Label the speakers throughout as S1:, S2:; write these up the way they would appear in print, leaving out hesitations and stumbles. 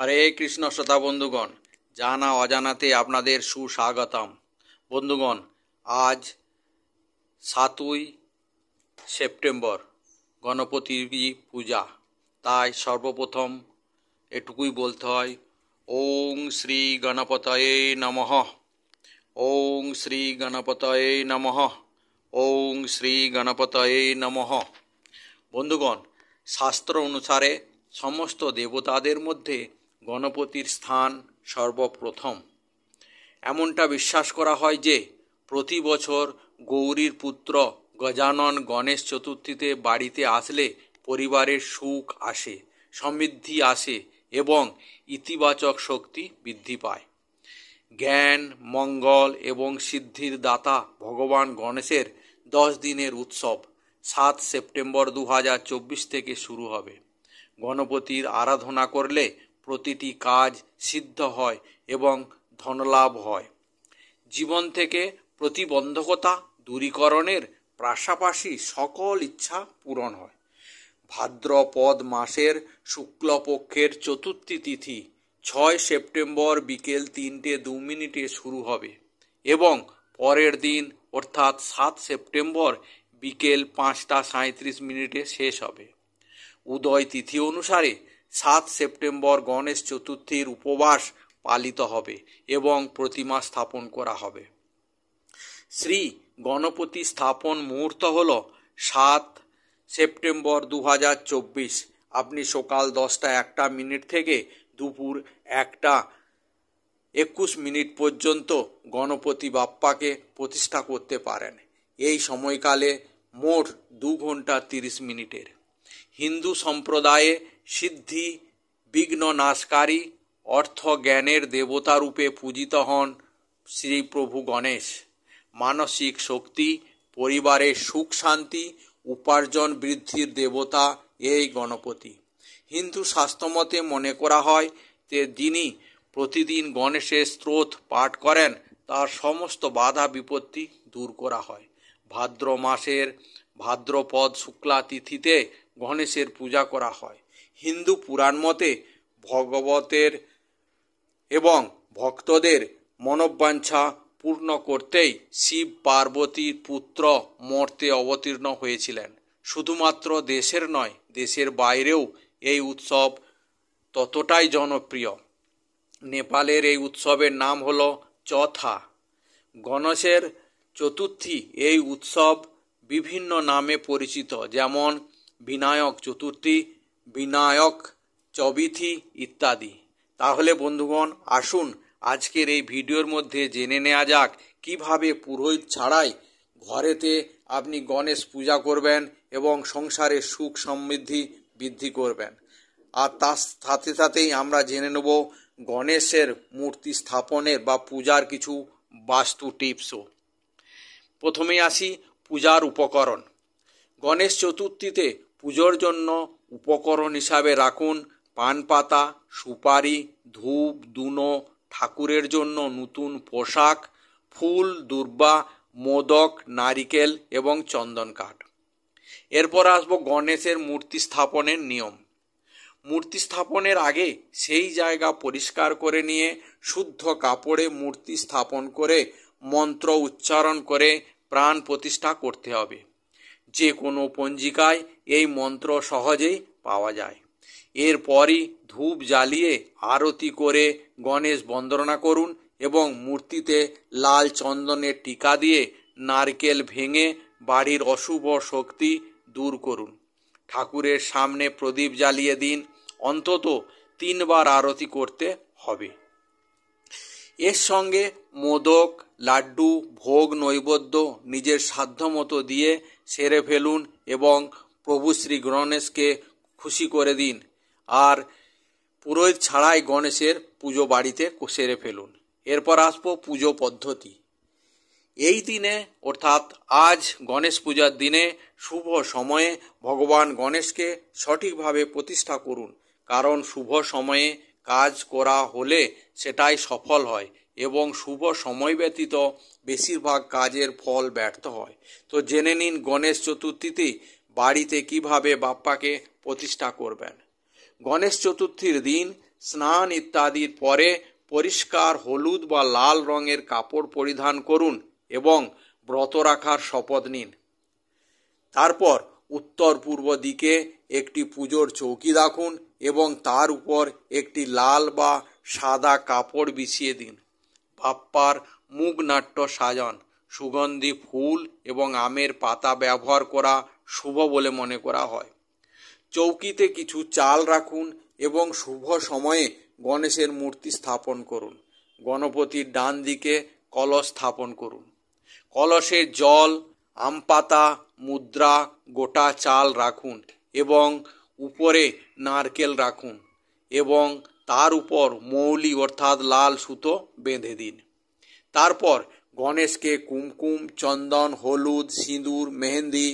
S1: হরে কৃষ্ণ শ্রোতা বন্ধুগণ, জানা অজানাতে আপনাদের সুস্বাগতম। বন্ধুগণ, আজ 7ই সেপ্টেম্বর গণপতি পূজা। তাই সর্বপ্রথম এটুকুই বলতে হয়, ওং শ্রী গণপতয়ে নমঃ, ওং শ্রী গণপতয়ে নমঃ, ওং শ্রী গণপতয়ে নমঃ। বন্ধুগণ, শাস্ত্র অনুসারে সমস্ত দেবতাদের মধ্যে গণপতির স্থান সর্বপ্রথম। এমনটা বিশ্বাস করা হয় যে প্রতি বছর গৌরীর পুত্র গজানন গণেশ চতুর্থীতে বাড়িতে আসলে পরিবারের সুখ আসে, সমৃদ্ধি আসে এবং ইতিবাচক শক্তি বৃদ্ধি পায়। জ্ঞান, মঙ্গল এবং সিদ্ধির দাতা ভগবান গণেশের 10 দিনের উৎসব 7 সেপ্টেম্বর 2024 থেকে শুরু হবে। গণপতির আরাধনা করলে প্রতিটি কাজ সিদ্ধ হয় এবং ধনলাভ হয়। জীবন থেকে প্রতিবন্ধকতা দূরীকরণের পাশাপাশি সকল ইচ্ছা পূরণ হয়। ভাদ্রপদ মাসের শুক্লপক্ষের চতুর্থী তিথি 6 সেপ্টেম্বর বিকেল 3:02 শুরু হবে এবং পরের দিন অর্থাৎ 7 সেপ্টেম্বর বিকেল 5:37 শেষ হবে। উদয় তিথি অনুসারে 7 সেপ্টেম্বর গণেশ চতুর্থীর উপবাস পালিত হবে এবং প্রতিমা স্থাপন করা হবে। শ্রী গণপতি স্থাপন মুহূর্ত হল 7 সেপ্টেম্বর 2024। আপনি সকাল 10:01 থেকে দুপুর 1:21 পর্যন্ত গণপতি বাপ্পাকে প্রতিষ্ঠা করতে পারেন। এই সময়কালে মোট 2 ঘন্টা 30 মিনিটের। হিন্দু সম্প্রদায়ে সিদ্ধি, বিঘ্ন নাশকারী, অর্থ জ্ঞানের দেবতা রূপে পূজিত হন শ্রী প্রভু গণেশ। মানসিক শক্তি, পরিবারের সুখ শান্তি, উপার্জন বৃদ্ধির দেবতা এই গণপতি। হিন্দু শাস্ত্রমতে মনে করা হয় যে যিনি প্রতিদিন গণেশের স্তোত্র পাঠ করেন তার সমস্ত বাধা বিপত্তি দূর করা হয়। ভাদ্র মাসের ভাদ্রপদ শুক্লা তিথিতে গণেশের পূজা করা হয়। হিন্দু পুরাণ মতে ভগবতের এবং ভক্তদের মনোবাঞ্ছা পূর্ণ করতেই শিব পার্বতীর পুত্র মর্তে অবতীর্ণ হয়েছিলেন। শুধুমাত্র দেশের নয়, দেশের বাইরেও এই উৎসব ততটাই জনপ্রিয়। নেপালের এই উৎসবের নাম হলো চথা। গণেশের চতুর্থী এই উৎসব বিভিন্ন নামে পরিচিত, যেমন বিনায়ক চতুর্থী, বিনায়ক চবিথি ইত্যাদি। তাহলে বন্ধুগণ, আসুন আজকের এই ভিডিওর মধ্যে জেনে নেওয়া যাক কিভাবে পুরোহিত ছাড়াই ঘরেতে আপনি গণেশ পূজা করবেন এবং সংসারের সুখ সমৃদ্ধি বৃদ্ধি করবেন। আর তার সাথে সাথেই আমরা জেনে নেব গণেশের মূর্তি স্থাপনের বা পূজার কিছু বাস্তু টিপসও। প্রথমেই আসি পূজার উপকরণ। গণেশ চতুর্থীতে পুজোর জন্য উপকরণ হিসাবে রাখুন পান পাতা, সুপারি, ধূপ, ধুনো, ঠাকুরের জন্য নতুন পোশাক, ফুল, দূর্বা, মোদক, নারিকেল এবং চন্দন কাঠ। এরপর আসবো গণেশের মূর্তি স্থাপনের নিয়ম। মূর্তি স্থাপনের আগে সেই জায়গা পরিষ্কার করে নিয়ে শুদ্ধ কাপড়ে মূর্তি স্থাপন করে মন্ত্র উচ্চারণ করে প্রাণ প্রতিষ্ঠা করতে হবে। যে কোনো পঞ্জিকায় এই মন্ত্র সহজেই পাওয়া যায়। এরপরই ধূপ জ্বালিয়ে আরতি করে গণেশ বন্দনা করুন এবং মূর্তিতে লাল চন্দনের টিকা দিয়ে নারকেল ভেঙে বাড়ির অশুভ শক্তি দূর করুন। ঠাকুরের সামনে প্রদীপ জ্বালিয়ে দিন। অন্তত 3 বার আরতি করতে হবে। এর সঙ্গে মোদক, লাড্ডু, ভোগ নৈবেদ্য নিজের সাধ্যমতো দিয়ে সেরে ফেলুন এবং প্রভু শ্রী গণেশকে খুশি করে দিন। আর পুরোহিত ছাড়াই গণেশের পুজো বাড়িতে সেরে ফেলুন। এরপর আসবো পুজো পদ্ধতি। এই দিনে অর্থাৎ আজ গণেশ পূজার দিনে শুভ সময়ে ভগবান গণেশকে সঠিকভাবে প্রতিষ্ঠা করুন, কারণ শুভ সময়ে কাজ করা হলে সেটাই সফল হয় এবং শুভ সময় ব্যতীত বেশিরভাগ কাজের ফল ব্যর্থ হয়। তো জেনে নিন গণেশ চতুর্থীতে বাড়িতে কিভাবে বাপ্পাকে প্রতিষ্ঠা করবেন। গণেশ চতুর্থীর দিন স্নান ইত্যাদির পরে পরিষ্কার হলুদ বা লাল রঙের কাপড় পরিধান করুন এবং ব্রত রাখার শপথ নিন। তারপর উত্তর পূর্ব দিকে একটি পুজোর চৌকি রাখুন এবং তার উপর একটি লাল বা সাদা কাপড় বিছিয়ে দিন। বাপ্পার মুখনাট্য সাজান। সুগন্ধি ফুল এবং আমের পাতা ব্যবহার করা শুভ বলে মনে করা হয়। চৌকিতে কিছু চাল রাখুন এবং শুভ সময়ে গণেশের মূর্তি স্থাপন করুন। গণপতির ডান দিকে কলস স্থাপন করুন। কলসে জল, আম পাতা, মুদ্রা, গোটা চাল রাখুন এবং উপরে নারকেল রাখুন এবং তার উপর মৌলি অর্থাৎ লাল সুতো বেঁধে দিন। তারপর গণেশকে কুমকুম, চন্দন, হলুদ, সিঁদুর, মেহেন্দি,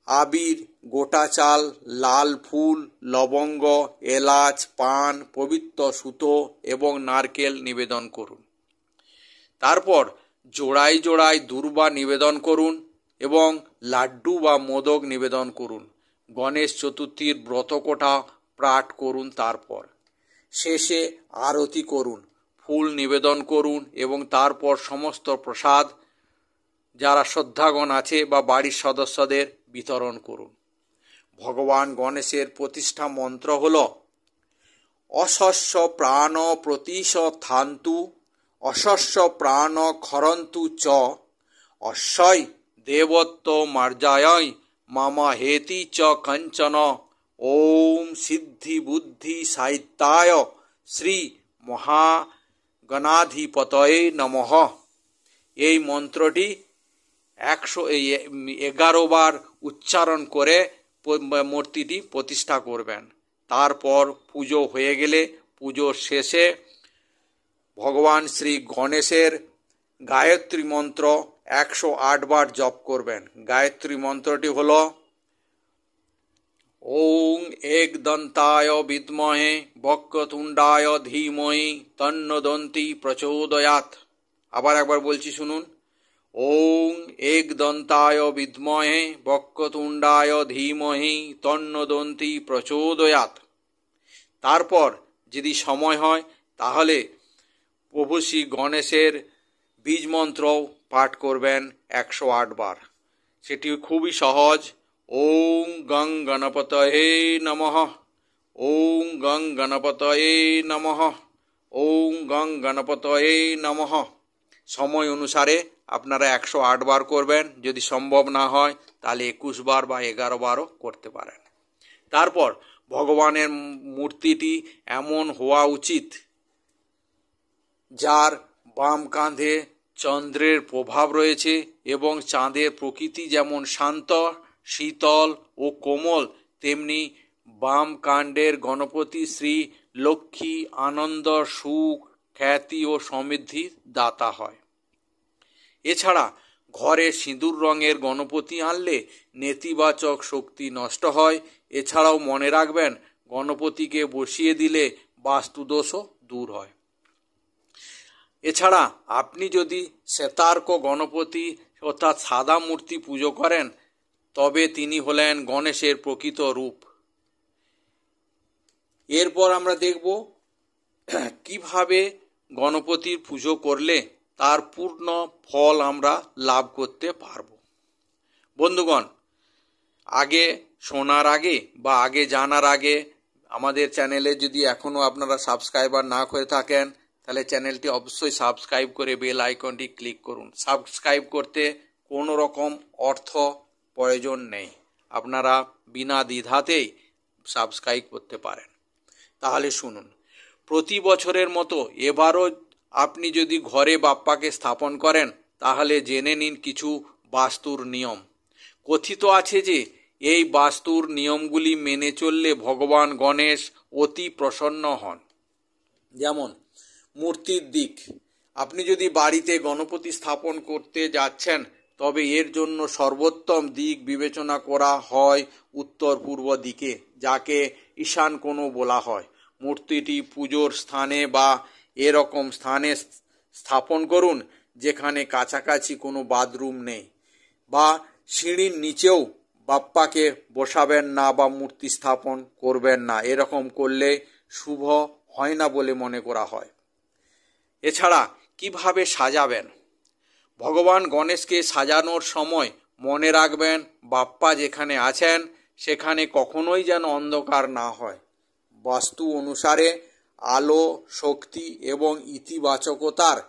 S1: আবির, গোটা চাল, লাল ফুল, লবঙ্গ, এলাচ, পান, পবিত্র সুতো এবং নারকেল নিবেদন করুন। তারপর জোড়ায় জোড়ায় দূর্বা নিবেদন করুন এবং লাড্ডু বা মোদক নিবেদন করুন। গণেশ চতুর্থীর ব্রতকথা পাঠ করুন। তারপর শেষে আরতি করুন, ফুল নিবেদন করুন এবং তারপর সমস্ত প্রসাদ যারা শ্রদ্ধাগণ আছে বা বাড়ির সদস্যদের বিতরণ করুন। ভগবান গণেশের প্রতিষ্ঠা মন্ত্র হল অশস্য প্রাণ প্রতিশথান্তু অশস্য প্রাণ খরন্তু চ অশ্বয় দেবত্ব মার্জায় মামা হেতি চ কঞ্চন ওম সিদ্ধি বুদ্ধি সাহিত্যায় শ্রী মহাগণাধিপতয়ে নমঃ। এই মন্ত্রটি 111 বার উচ্চারণ করে মূর্তিটি প্রতিষ্ঠা করবেন। তারপর পুজো হয়ে গেলে পুজোর শেষে ভগবান শ্রী গণেশের গায়ত্রী মন্ত্র 108 বার জপ করবেন। গায়ত্রী মন্ত্রটি হল ওং একদন্তায় বিদ্মহে বক্রতুণ্ডায় ধীমহি তন্নো দন্তি প্রচোদয়াৎ। আবার একবার বলছি শুনুন। ওং একদন্তায় বিদ্মহে বক্রতুণ্ডায় ধীমহি তন্নো দন্তি প্রচোদয়াৎ। তারপর যদি সময় হয় তাহলে প্রভু শ্রী গণেশের বীজ মন্ত্র পাঠ করবেন 108 বার। সেটি খুবই সহজ। ওং গং গণপতয়ে নমঃ, ওং গং গণপতয়ে নমঃ, ওং গং গণপতয়ে নমঃ। সময় অনুসারে আপনারা 108 বার করবেন। যদি সম্ভব না হয় তাহলে 21 বার বা 11 বারও করতে পারেন। তারপর ভগবানের মূর্তিটি এমন হওয়া উচিত যার বাম কাঁধে চন্দ্রের প্রভাব রয়েছে এবং চাঁদের প্রকৃতি যেমন শান্ত, শীতল ও কোমল, তেমনি বাম কাণ্ডের গণপতি শ্রী লক্ষ্মী আনন্দ, সুখ, খ্যাতি ও সমৃদ্ধির দাতা হয়। এছাড়া ঘরে সিঁদুর রঙের গণপতি আনলে নেতিবাচক শক্তি নষ্ট হয়। এছাড়াও মনে রাখবেন গণপতিকে বসিয়ে দিলে বাস্তুদোষও দূর হয়। এছাড়া আপনি যদি শ্বেতার্ক গণপতি অর্থাৎ সাদা মূর্তি পুজো করেন তবে তিনি হলেন গণেশের প্রকৃত রূপ। এরপর আমরা দেখব কিভাবে গণপতির পুজো করলে তার পূর্ণ ফল আমরা লাভ করতে পারব। বন্ধুগণ, আগে শোনার আগে বা আগে জানার আগে আমাদের চ্যানেলে যদি এখনও আপনারা সাবস্ক্রাইবার না করে থাকেন তাহলে চ্যানেলটি অবশ্যই সাবস্ক্রাইব করে বেল আইকনটি ক্লিক করুন। সাবস্ক্রাইব করতে কোনো রকম অর্থ প্রয়োজন নেই, আপনারা বিনা দ্বিধাতেই সাবস্ক্রাইব করতে পারেন। তাহলে শুনুন, প্রতি বছরের মতো এবারও আপনি যদি ঘরে বাপ্পাকে স্থাপন করেন তাহলে জেনে নিন কিছু বাস্তুর নিয়ম। কথিত আছে যে এই বাস্তুর নিয়মগুলি মেনে চললে ভগবান গণেশ অতি প্রসন্ন হন। যেমন মূর্তির দিক, আপনি যদি বাড়িতে গণপতি স্থাপন করতে যাচ্ছেন তবে এর জন্য সর্বোত্তম দিক বিবেচনা করা হয় উত্তর পূর্ব দিকে, যাকে ঈশান কোণ বলা হয়। মূর্তিটি পুজোর স্থানে বা এরকম স্থানে স্থাপন করুন যেখানে কাছাকাছি কোনো বাথরুম নেই, বা সিঁড়ির নিচেও বাপ্পাকে বসাবেন না বা মূর্তি স্থাপন করবেন না। এরকম করলে শুভ হয় না বলে মনে করা হয়। এছাড়া কিভাবে সাজাবেন? ভগবান গণেশকে সাজানোর সময় মনে রাখবেন বাপ্পা যেখানে আছেন সেখানে কখনোই যেন অন্ধকার না হয়। বাস্তু অনুসারে আলো, শক্তি এবং ইতিবাচকতার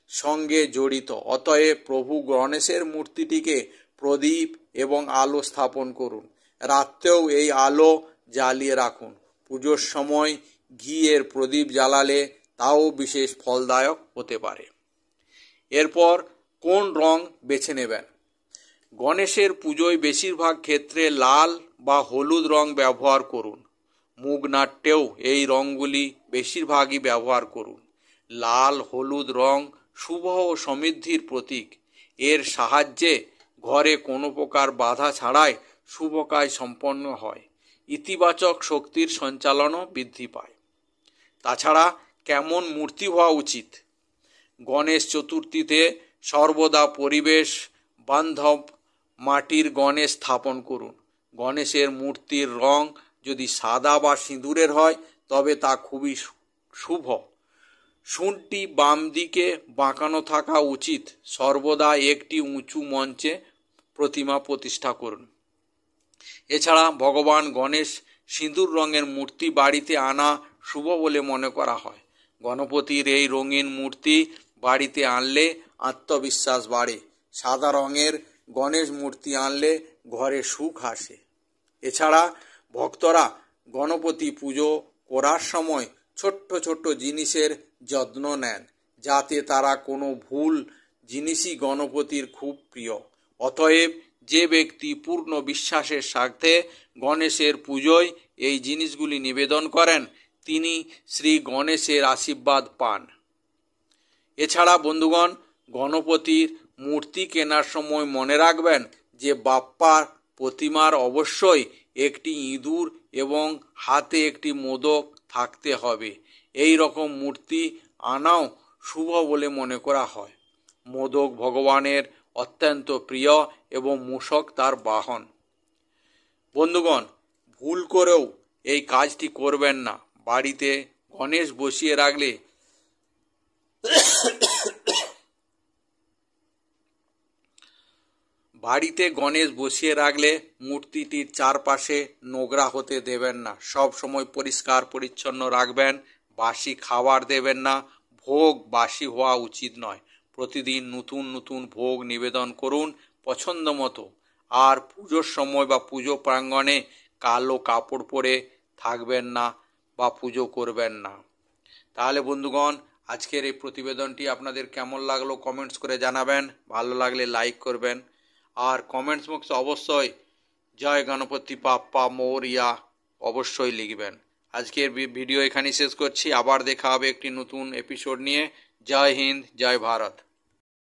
S1: সঙ্গে জড়িত। অতএব প্রভু গণেশের মূর্তিটিকে প্রদীপ এবং আলো স্থাপন করুন। রাত্রেও এই আলো জ্বালিয়ে রাখুন। পুজোর সময় ঘিয়ের প্রদীপ জ্বালালে তাও বিশেষ ফলদায়ক হতে পারে। এরপর কোন রং বেছে নেবেন? গণেশের পুজোয় বেশিরভাগ ক্ষেত্রে লাল বা হলুদ রং ব্যবহার করুন। মুগনাট্যেও এই রঙগুলি বেশিরভাগই ব্যবহার করুন। লাল হলুদ রং শুভ ও সমৃদ্ধির প্রতীক। এর সাহায্যে ঘরে কোনো প্রকার বাধা ছাড়াই শুভ কাজ সম্পন্ন হয়। ইতিবাচক শক্তির সঞ্চালনও বৃদ্ধি পায়। তাছাড়া কেমন মূর্তি হওয়া উচিত? গণেশ চতুর্থীতে সর্বদা পরিবেশ বান্ধব মাটির গণেশ স্থাপন করুন। গণেশের মূর্তির রং যদি সাদা বা সিঁদুরের হয় তবে তা খুবই শুভ। শুঁড়টি বাম দিকে বাঁকানো থাকা উচিত। সর্বদা একটি উঁচু মঞ্চে প্রতিমা প্রতিষ্ঠা করুন। এছাড়া ভগবান গণেশ সিঁদুর রঙের মূর্তি বাড়িতে আনা শুভ বলে মনে করা হয়। গণপতির এই রঙিন মূর্তি বাড়িতে আনলে আত্মবিশ্বাস বাড়ে। সাদা রঙের গণেশ মূর্তি আনলে ঘরে সুখ আসে। এছাড়া ভক্তরা গণপতি পুজো করার সময় ছোট্ট ছোট্ট জিনিসের যত্ন নেন, যাতে তারা কোনো ভুল জিনিসই গণপতির খুব প্রিয়। অতএব যে ব্যক্তি পূর্ণ বিশ্বাসের সাথে গণেশের পুজোয় এই জিনিসগুলি নিবেদন করেন তিনি শ্রী গণেশের আশীর্বাদ পান। এছাড়া বন্ধুগণ, গণপতির মূর্তি কেনার সময় মনে রাখবেন যে বাপ্পার প্রতিমার অবশ্যই একটি ইঁদুর এবং হাতে একটি মোদক থাকতে হবে। এই রকম মূর্তি আনাও শুভ বলে মনে করা হয়। মোদক ভগবানের অত্যন্ত প্রিয় এবং মূষক তার বাহন। বন্ধুগণ, ভুল করেও এই কাজটি করবেন না। বাড়িতে গণেশ বসিয়ে রাখলে মূর্তিটির চারপাশে নোংরা হতে দেবেন না। সব সময় পরিষ্কার পরিচ্ছন্ন রাখবেন। বাসি খাবার দেবেন না। ভোগ বাসি হওয়া উচিত নয়। প্রতিদিন নতুন নতুন ভোগ নিবেদন করুন পছন্দ মতো। আর পুজোর সময় বা পুজো প্রাঙ্গণে কালো কাপড় পরে থাকবেন না বা পুজো করবেন না। তাহলে বন্ধুগণ, আজকের এই প্রতিবেদনটি আপনাদের কেমন লাগলো কমেন্টস করে জানাবেন। ভালো লাগলে লাইক করবেন। আর কমেন্টস বক্সে অবশ্যই জয় গণপতি বাপ্পা মোরিয়া অবশ্যই লিখবেন। আজকের ভিডিও এখানেই শেষ করছি। আবার দেখা হবে একটি নতুন এপিসোড নিয়ে। জয় হিন্দ, জয় ভারত।